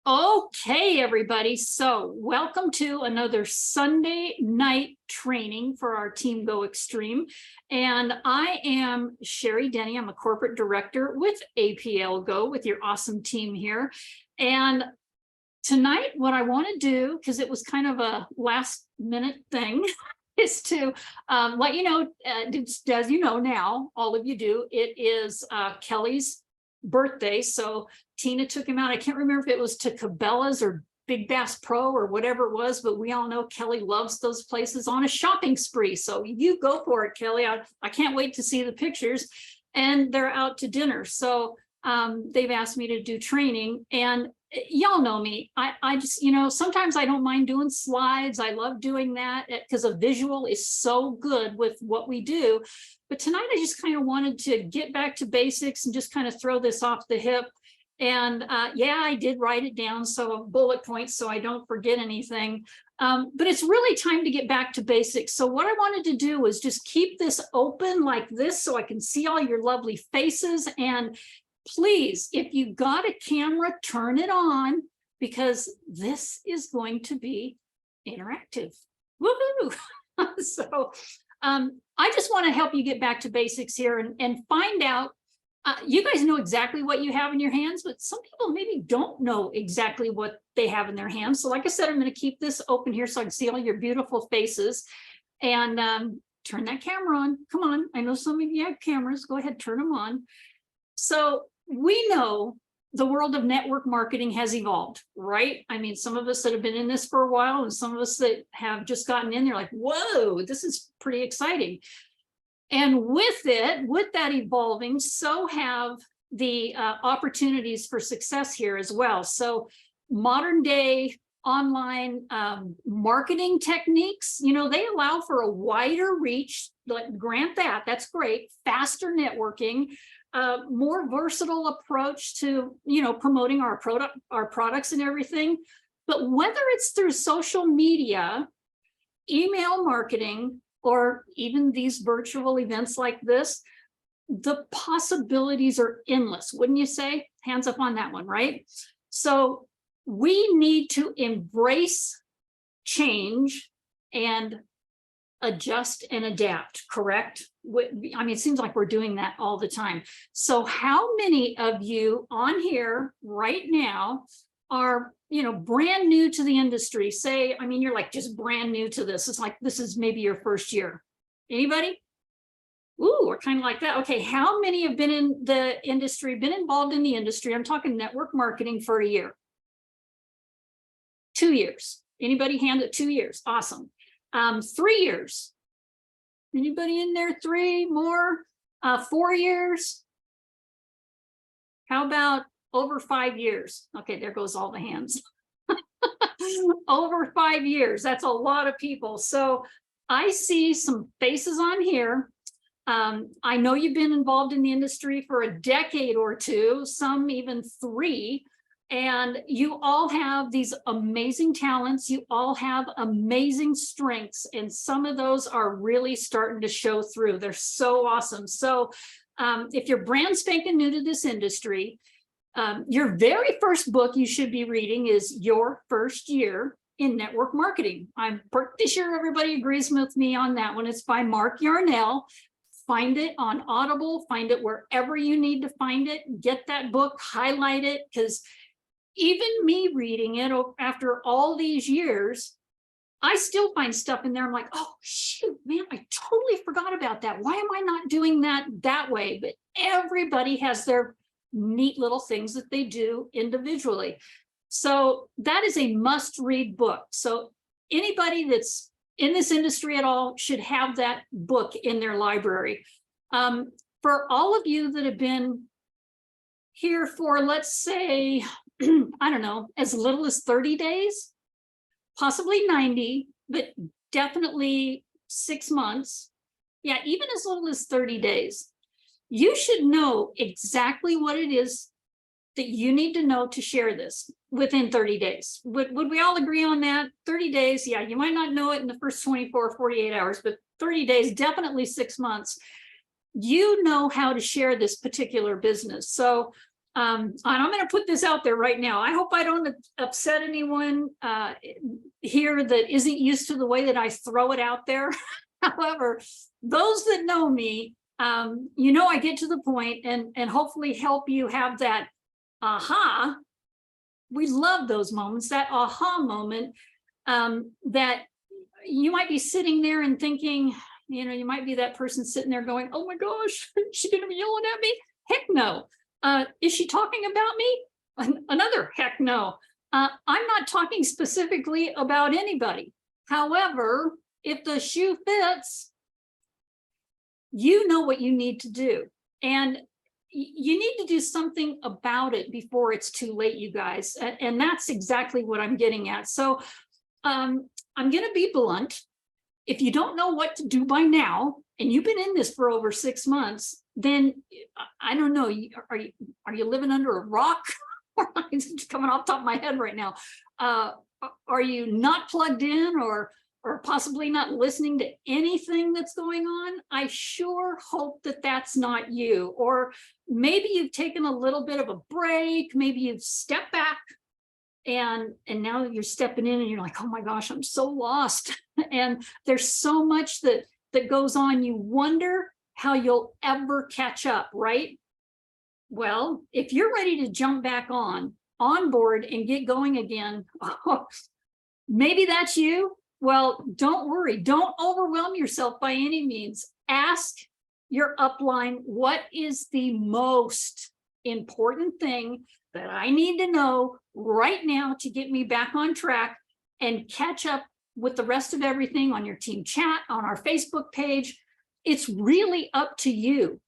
Okay, everybody. So welcome to another Sunday night training for our Team Go Extreme. And I am Sherry Denny. I'm a corporate director with APLGO with your awesome team here. And tonight, what I want to do, because it was kind of a last minute thing, is to let you know, as you know now, all of you do, it is Kelly's birthday. So Tina took him out. I can't remember if it was to Cabela's or Big Bass Pro or whatever it was, but we all know Kelly loves those places on a shopping spree. So you go for it, Kelly. I can't wait to see the pictures. And they're out to dinner. So they've asked me to do training, and y'all know me. I just, sometimes I don't mind doing slides. I love doing that because a visual is so good with what we do. But tonight I just kind of wanted to get back to basics and just kind of throw this off the hip. And yeah, I did write it down, so bullet points, so I don't forget anything. But it's really time to get back to basics. So what I wanted to do was just keep this open like this so I can see all your lovely faces. And please, if you got a camera, turn it on, because this is going to be interactive. Woohoo! So I just want to help you get back to basics here and find out. You guys know exactly what you have in your hands, but some people maybe don't know exactly what they have in their hands. So like I said, I'm going to keep this open here so I can see all your beautiful faces. And turn that camera on. Come on. I know some of you have cameras. Go ahead, turn them on. So we know the world of network marketing has evolved, right? I mean, some of us that have been in this for a while and some of us that have just gotten in, they're like, whoa, this is pretty exciting. And with that evolving, so have the opportunities for success here as well. So modern day online marketing techniques, they allow for a wider reach, like grant that's great, faster networking, more versatile approach to, promoting our products and everything. But whether it's through social media, email marketing, or even these virtual events like this, the possibilities are endless, wouldn't you say? Hands up on that one, right? So we need to embrace change and adjust and adapt, correct? I mean, it seems like we're doing that all the time. So how many of you on here right now are, brand new to the industry? Say, I mean, you're like just brand new to this. It's like, this is maybe your first year. Anybody? Ooh, we're kind of like that. Okay, how many have been in the industry, been involved in the industry? I'm talking network marketing for a year. 2 years. Anybody hand it 2 years? Awesome. 3 years. Anybody in there? 3 more? 4 years? How about over 5 years? Okay, there goes all the hands. Over 5 years. That's a lot of people. So I see some faces on here. I know you've been involved in the industry for a decade or two, some even 3. And you all have these amazing talents. You all have amazing strengths. And some of those are really starting to show through. They're so awesome. So if you're brand spanking new to this industry, your very first book you should be reading is Your First Year in Network Marketing. I'm pretty sure everybody agrees with me on that one. It's by Mark Yarnell. Find it on Audible. Find it wherever you need to find it. Get that book, highlight it, because even me reading it after all these years, I still find stuff in there. I'm like, oh, shoot, man, I totally forgot about that. Why am I not doing that way? But everybody has their neat little things that they do individually. So that is a must-read book. So anybody that's in this industry at all should have that book in their library. For all of you that have been here for, let's say, I don't know, as little as 30 days, possibly 90, but definitely 6 months. Yeah, even as little as 30 days. You should know exactly what it is that you need to know to share this within 30 days. Would we all agree on that? 30 days, yeah, you might not know it in the first 24, 48 hours, but 30 days, definitely 6 months. You know how to share this particular business. So And I'm going to put this out there right now. I hope I don't upset anyone here that isn't used to the way that I throw it out there. However, those that know me, you know, I get to the point and hopefully help you have that aha. We love those moments, that aha moment, that you might be sitting there and thinking, you know, you might be that person sitting there going, oh my gosh, is she going to be yelling at me? Heck no. Is she talking about me? Another heck no. I'm not talking specifically about anybody. However, if the shoe fits, you know what you need to do. And you need to do something about it before it's too late, you guys. And that's exactly what I'm getting at. So I'm going to be blunt. If you don't know what to do by now, and you've been in this for over 6 months, then I don't know, are you living under a rock? It's just coming off the top of my head right now. Are you not plugged in, or possibly not listening to anything that's going on? I sure hope that that's not you. Or maybe you've taken a little bit of a break, maybe you've stepped back, and now you're stepping in and you're like, oh my gosh, I'm so lost. And there's so much that goes on. You wonder how you'll ever catch up, right? Well, if you're ready to jump back on board and get going again, maybe that's you. Well, don't worry. Don't overwhelm yourself by any means. Ask your upline, what is the most important thing that I need to know right now to get me back on track and catch up with the rest of everything on your team chat, on our Facebook page. It's really up to you.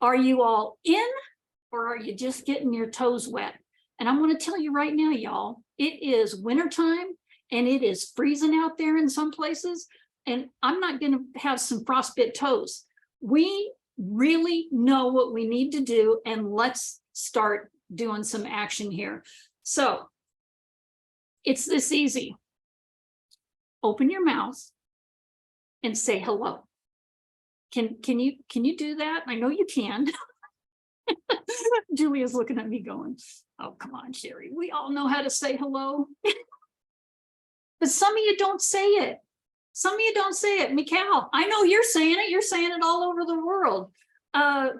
Are you all in, or are you just getting your toes wet? And I'm going to tell you right now, y'all, it is wintertime and it is freezing out there in some places. And I'm not going to have some frostbite toes. We really know what we need to do, and let's start doing some action here. So it's this easy. Open your mouth and say hello. Can you do that? I know you can. Julia's looking at me going, oh, come on, Sherry. We all know how to say hello. But some of you don't say it. Some of you don't say it. Mikal, I know you're saying it. You're saying it all over the world.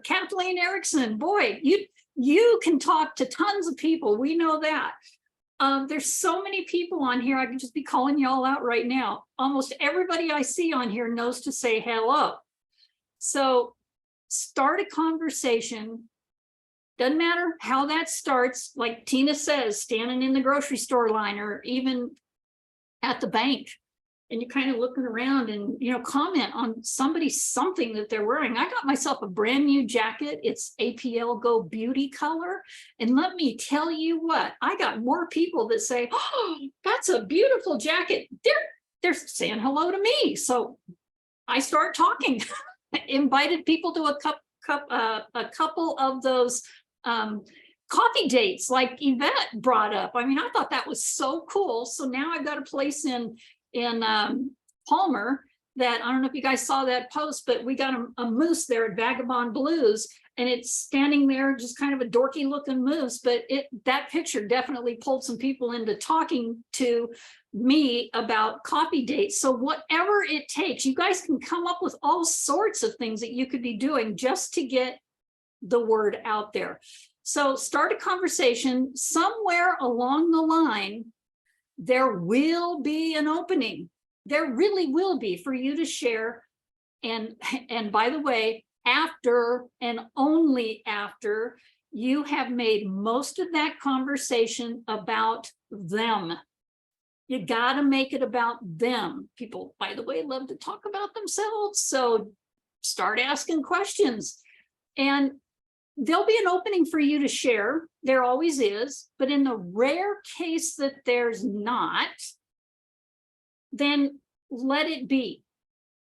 Kathleen Erickson, boy, you can talk to tons of people. We know that. There's so many people on here. I can just be calling y'all out right now. Almost everybody I see on here knows to say hello. So start a conversation. Doesn't matter how that starts. Like Tina says, standing in the grocery store line, or even at the bank, and you're kind of looking around and, you know, comment on something that they're wearing. I got myself a brand new jacket. It's APLGO beauty color. And let me tell you what, I got more people that say, oh, that's a beautiful jacket. They're saying hello to me. So I start talking, invited people to a couple of those coffee dates like Yvette brought up. I mean, I thought that was so cool. So now I've got a place in Palmer that, I don't know if you guys saw that post, but we got a moose there at Vagabond Blues, and it's standing there, just kind of a dorky looking moose, but that picture definitely pulled some people into talking to me about coffee dates. So whatever it takes, you guys can come up with all sorts of things that you could be doing just to get the word out there. So start a conversation. Somewhere along the line, there will be an opening. There really will be, for you to share. And by the way, after and only after you have made most of that conversation about them. You got to make it about them. People, by the way, love to talk about themselves. So start asking questions. And there'll be an opening for you to share. There always is. But in the rare case that there's not, then let it be.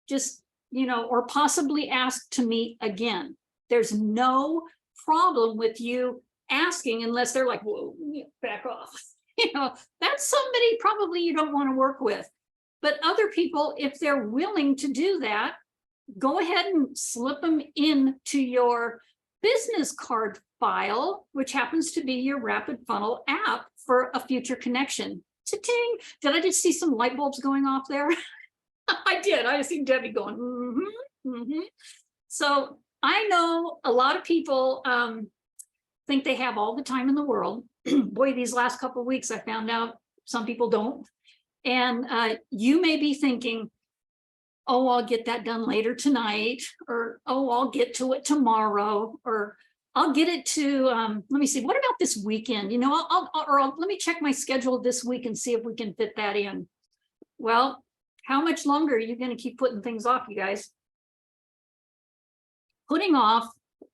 Just, you know, or possibly ask to meet again. There's no problem with you asking, unless they're like, whoa, back off. You know, that's somebody probably you don't want to work with. But other people, if they're willing to do that, go ahead and slip them into your business card file, which happens to be your Rapid Funnel app for a future connection. Cha-ting! Did I just see some light bulbs going off there? I did. I see Debbie going, So I know a lot of people think they have all the time in the world. Boy, these last couple of weeks, I found out some people don't. And you may be thinking, oh, I'll get that done later tonight, or, oh, I'll get to it tomorrow, or I'll get it to, let me see, what about this weekend? You know, let me check my schedule this week and see if we can fit that in. Well, how much longer are you going to keep putting things off, you guys? Putting off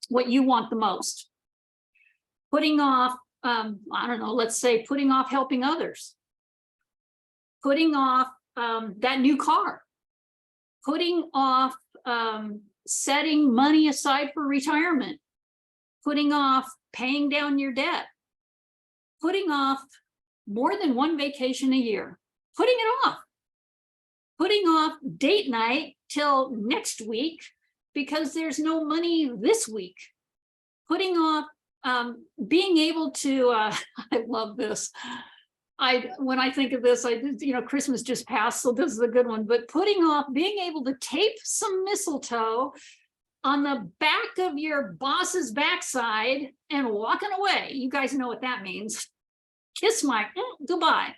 what you want the most. Putting off, I don't know, let's say putting off helping others. Putting off that new car. Putting off setting money aside for retirement. Putting off paying down your debt. Putting off more than one vacation a year. Putting it off. Putting off date night till next week because there's no money this week. Putting off being able to, I love this. When I think of this, Christmas just passed, so this is a good one, but putting off being able to tape some mistletoe on the back of your boss's backside and walking away. You guys know what that means. Kiss my goodbye.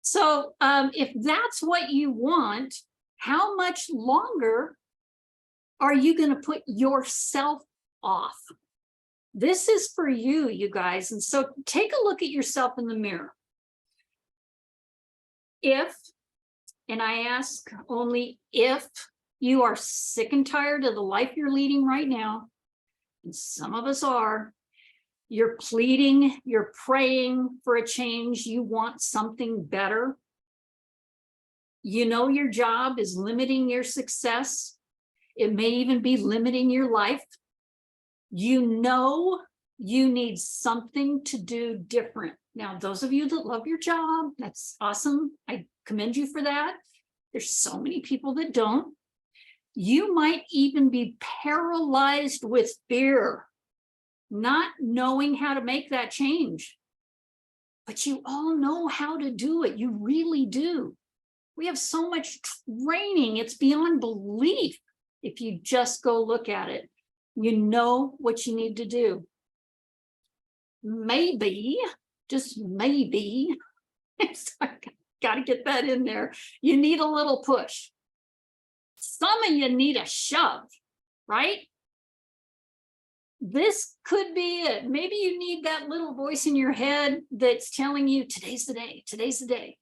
So if that's what you want, how much longer are you going to put yourself off? This is for you, you guys. And so take a look at yourself in the mirror. If, and I ask only if, you are sick and tired of the life you're leading right now, and some of us are, you're pleading, you're praying for a change, you want something better. You know your job is limiting your success. It may even be limiting your life. You know you need something to do different. Now, those of you that love your job, that's awesome. I commend you for that. There's so many people that don't. You might even be paralyzed with fear, not knowing how to make that change. But you all know how to do it. You really do. We have so much training. It's beyond belief. If you just go look at it, you know what you need to do. Maybe, just maybe, I got to get that in there. You need a little push. Some of you need a shove, right? This could be it. Maybe you need that little voice in your head that's telling you, today's the day, today's the day.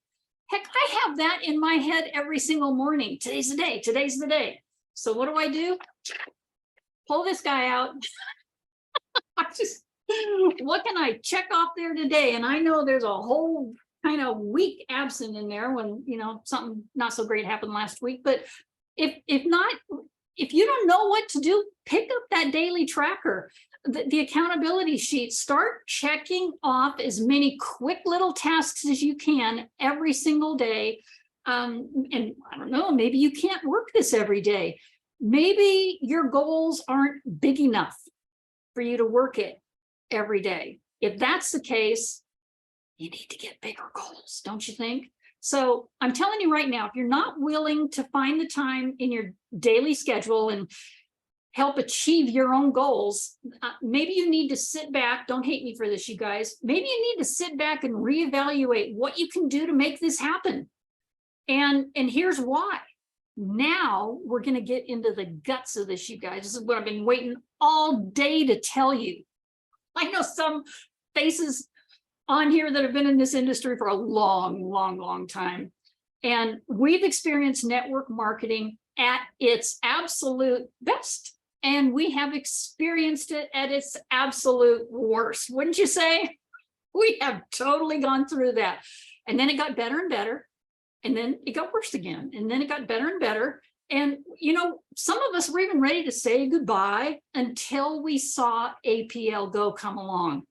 Heck, I have that in my head every single morning. Today's the day, today's the day. So what do? Pull this guy out. What can I check off there today? And I know there's a whole kind of week absent in there when, something not so great happened last week. But if you don't know what to do, pick up that daily tracker, the accountability sheet. Start checking off as many quick little tasks as you can every single day. And I don't know, maybe you can't work this every day. Maybe your goals aren't big enough for you to work it every day. If that's the case, you need to get bigger goals, don't you think? So I'm telling you right now, if you're not willing to find the time in your daily schedule and help achieve your own goals, maybe you need to sit back. Don't hate me for this, you guys. Maybe you need to sit back and reevaluate what you can do to make this happen. And here's why. Now we're going to get into the guts of this, you guys. This is what I've been waiting all day to tell you. I know some faces on here that have been in this industry for a long time. And we've experienced network marketing at its absolute best. And we have experienced it at its absolute worst. Wouldn't you say? We have totally gone through that. And then it got better and better. And then it got worse again. And then it got better and better. And, some of us were even ready to say goodbye until we saw APLGO come along.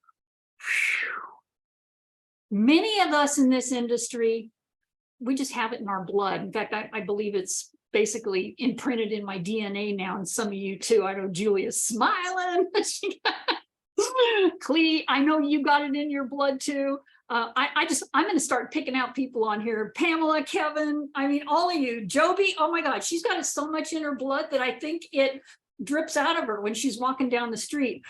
Many of us in this industry, we just have it in our blood. In fact, I believe it's basically imprinted in my DNA now, and some of you too. I know Julia's smiling. Clee, I know you got it in your blood too. I'm going to start picking out people on here. Pamela, Kevin, I mean, all of you. Joby, oh my God, she's got so much in her blood that I think it drips out of her when she's walking down the street.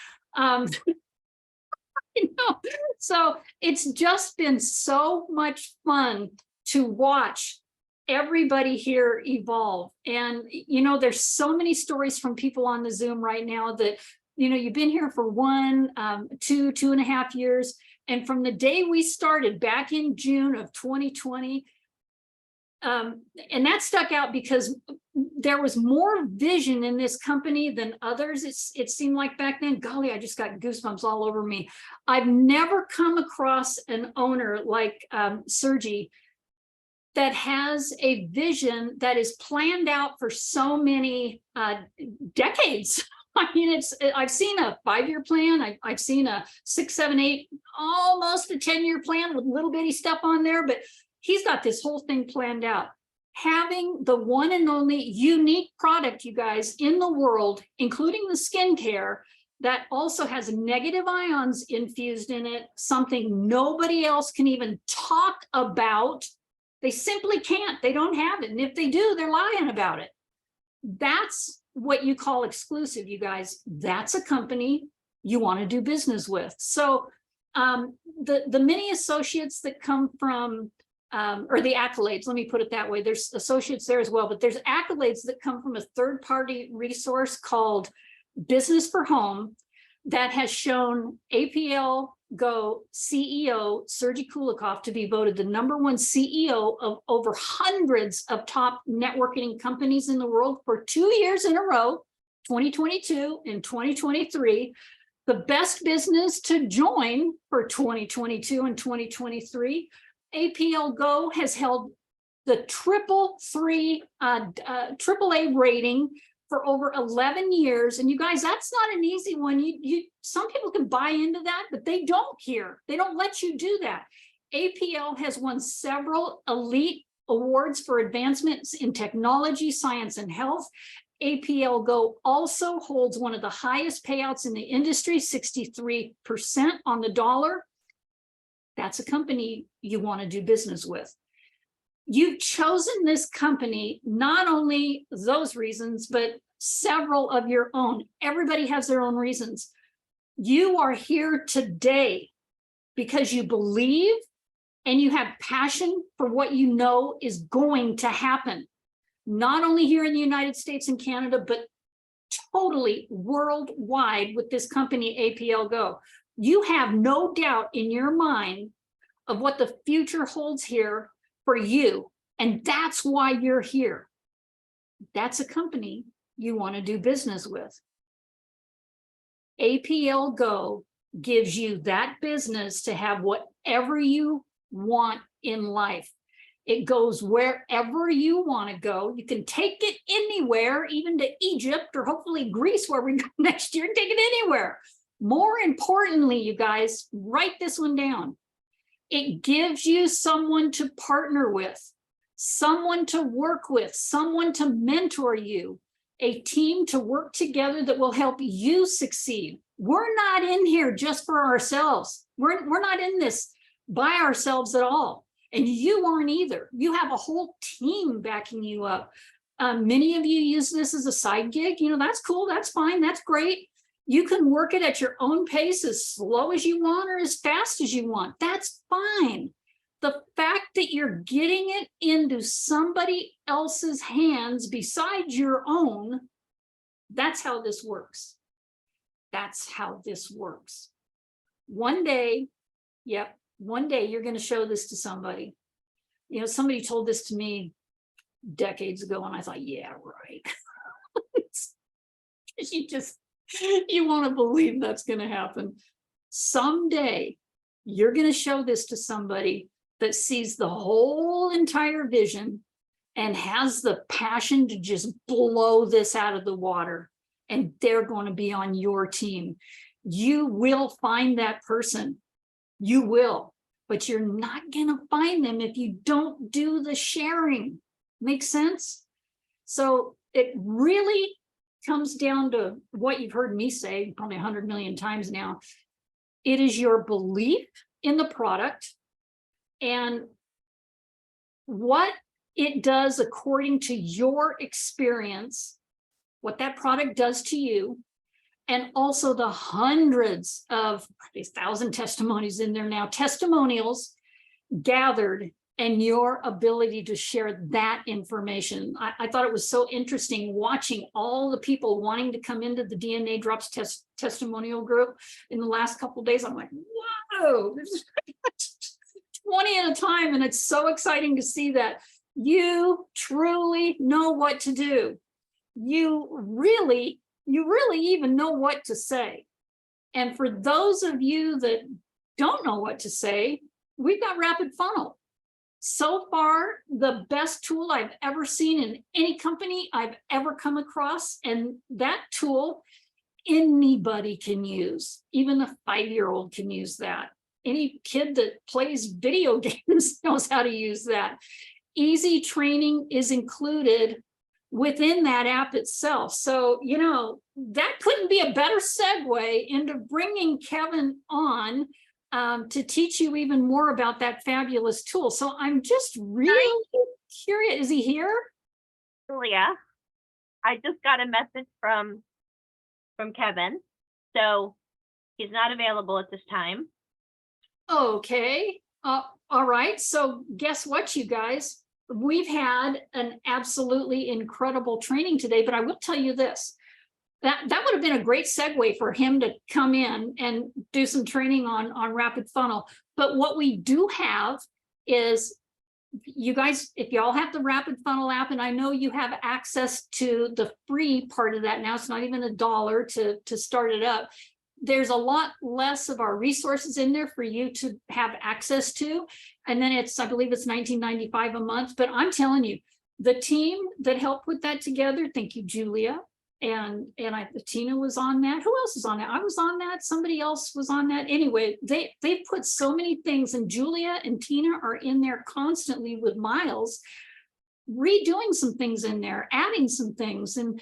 So it's just been so much fun to watch everybody here evolve. And, there's so many stories from people on the Zoom right now that, you've been here for 2.5 years. And from the day we started back in June of 2020, and that stuck out because there was more vision in this company than others. It seemed like back then. Golly, I just got goosebumps all over me. I've never come across an owner like Sergi that has a vision that is planned out for so many decades. I mean, I've seen a 5-year plan. I've seen a 6, 7, 8, almost a 10-year plan with little bitty stuff on there, but he's got this whole thing planned out. Having the one and only unique product, you guys, in the world, including the skincare, that also has negative ions infused in it, something nobody else can even talk about. They simply can't. They don't have it. And if they do, they're lying about it. That's what you call exclusive, you guys. That's a company you want to do business with. So the many associates that come from or the accolades, let me put it that way. There's associates there as well, but there's accolades that come from a third-party resource called Business for Home that has shown APLGO CEO Sergi Kulikov to be voted the #1 CEO of over hundreds of top networking companies in the world for 2 years in a row, 2022 and 2023. The best business to join for 2022 and 2023. APLGO has held the AAA rating for over 11 years. And you guys, that's not an easy one. Some people can buy into that, but they don't here. They don't let you do that. APL has won several elite awards for advancements in technology, science, and health. APLGO also holds one of the highest payouts in the industry, 63% on the dollar. That's a company you want to do business with. You've chosen this company, not only those reasons, but several of your own. Everybody has their own reasons. You are here today because you believe and you have passion for what you know is going to happen, not only here in the United States and Canada, but totally worldwide with this company, APLGO. You have no doubt in your mind of what the future holds here for you. And that's why you're here. That's a company you want to do business with. APLGO gives you that business to have whatever you want in life. It goes wherever you want to go. You can take it anywhere, even to Egypt or hopefully Greece, where we go next year. Take it anywhere. More importantly, you guys, write this one down. It gives you someone to partner with, someone to work with, someone to mentor you, a team to work together that will help you succeed. We're not in here just for ourselves. We're not in this by ourselves at all. And you aren't either. You have a whole team backing you up. Many of you use this as a side gig. That's cool. That's fine. That's great. You can work it at your own pace, as slow as you want or as fast as you want. That's fine. The fact that you're getting it into somebody else's hands besides your own, that's how this works. That's how this works. One day you're going to show this to somebody. Somebody told this to me decades ago, and I thought, yeah, right. You want to believe that's going to happen. Someday, you're going to show this to somebody that sees the whole entire vision and has the passion to just blow this out of the water. And they're going to be on your team. You will find that person. You will. But you're not going to find them if you don't do the sharing. Make sense? So it really comes down to what you've heard me say probably 100 million times now. It is your belief in the product and what it does according to your experience, what that product does to you, and also the hundreds of 1,000 testimonies in there now, testimonials gathered, and your ability to share that information. I thought it was so interesting watching all the people wanting to come into the DNA Drops testimonial group in the last couple of days. I'm like, whoa, there's 20 at a time. And it's so exciting to see that you truly know what to do. You really even know what to say. And for those of you that don't know what to say, we've got Rapid Funnel. So far, the best tool I've ever seen in any company I've ever come across. And that tool, anybody can use. Even a 5-year-old can use that. Any kid that plays video games knows how to use that. Easy training is included within that app itself. So, you know, that couldn't be a better segue into bringing Kevin on to teach you even more about that fabulous tool. So I'm just really curious. Is he here? Julia, I just got a message from Kevin. So he's not available at this time. Okay. All right. So guess what, you guys? We've had an absolutely incredible training today, but I will tell you this. That would have been a great segue for him to come in and do some training on Rapid Funnel. But what we do have is, you guys, if y'all have the Rapid Funnel app, and I know you have access to the free part of that now, it's not even $1 to start it up. There's a lot less of our resources in there for you to have access to. And then it's, I believe it's $19.95 a month. But I'm telling you, the team that helped put that together, thank you, Julia. And Tina was on that. Who else was on that? I was on that. Somebody else was on that. Anyway, they put so many things, and Julia and Tina are in there constantly with Miles, redoing some things in there, adding some things, and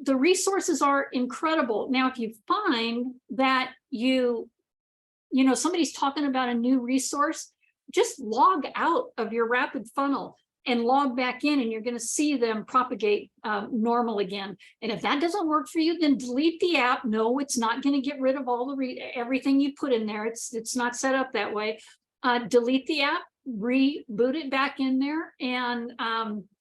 the resources are incredible. Now, if you find that you know somebody's talking about a new resource, just log out of your Rapid Funnel and log back in, and you're going to see them propagate normal again. And if that doesn't work for you, then delete the app. No, it's not going to get rid of all the everything you put in there. It's not set up that way. Delete the app, reboot it back in there, and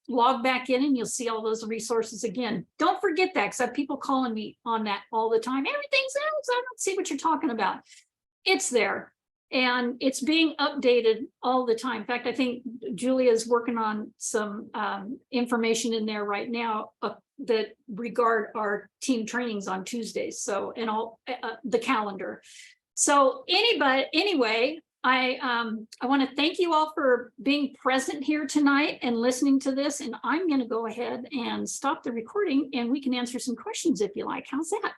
log back in, and you'll see all those resources again. Don't forget that, because I have people calling me on that all the time. Everything's out. I don't see what you're talking about. It's there. And it's being updated all the time. In fact, I think Julia is working on some information in there right now that regard our team trainings on Tuesdays. So, and all the calendar. So anyway, I want to thank you all for being present here tonight and listening to this. And I'm going to go ahead and stop the recording, and we can answer some questions if you like. How's that?